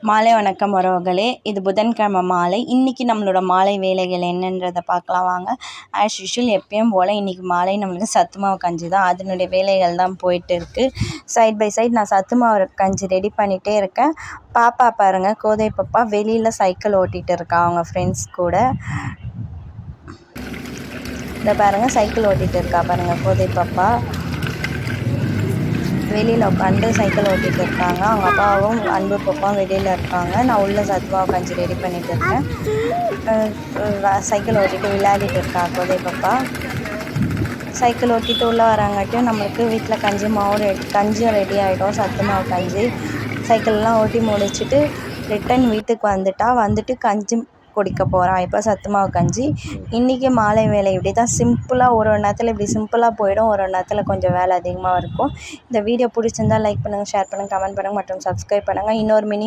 மாலை வணக்கம் உறவுகளே. இது புதன்கிழமை மாலை. இன்றைக்கி நம்மளோட மாலை வேலைகள் என்னன்றதை பார்க்கலாம் வாங்க. ஆஸ் யூஷுவல் எப்பயும் போல் இன்றைக்கி மாலை நம்மளுக்கு சத்து மாவு கஞ்சி தான், அதனுடைய வேலைகள் தான் போயிட்டு இருக்குது. சைட் பை சைட் நான் சத்து மாவு கஞ்சி ரெடி பண்ணிகிட்டே இருக்கேன். பாப்பா பாருங்கள், கோதை பாப்பா வெளியில் சைக்கிள் ஓட்டிகிட்டு இருக்கா அவங்க ஃப்ரெண்ட்ஸ் கூட. இதை பாருங்கள், சைக்கிள் ஓட்டிகிட்டு இருக்கா பாருங்கள் கோதை பாப்பா. வெளியில் உட்காந்து சைக்கிள் ஓட்டிகிட்டு இருக்காங்க. அவங்க அப்பாவும் அன்பு பாப்பாவும் வெளியில் இருக்காங்க. நான் உள்ளே சத்துமாவு கஞ்சி ரெடி பண்ணிகிட்டு இருக்கேன். சைக்கிள் ஓட்டிகிட்டு விளையாடிட்டு இருக்கா கோதை பாப்பா. சைக்கிள் ஓட்டிகிட்டு உள்ளே வராங்காட்டியும் நம்மளுக்கு வீட்டில் கஞ்சியும் ரெடி ஆகிடும். சத்து மாவு கஞ்சி சைக்கிள்லாம் ஓட்டி முடிச்சுட்டு ரிட்டன் வீட்டுக்கு வந்துட்டு கஞ்சி குடிக்க போகிறான். இப்போ சத்து மாவு கஞ்சி. இன்றைக்கி மாலை வேலை இப்படி தான் சிம்பிளாக, ஒரு நேரத்தில் இப்படி சிம்பிளாக போயிடும், ஒரு நேரத்தில் கொஞ்சம் வேலை அதிகமாக இருக்கும். இந்த வீடியோ பிடிச்சிருந்தால் லைக் பண்ணுங்கள், ஷேர் பண்ணுங்கள், கமெண்ட் பண்ணுங்கள் மற்றும் சப்ஸ்கிரைப் பண்ணுங்கள். இன்னொரு மினி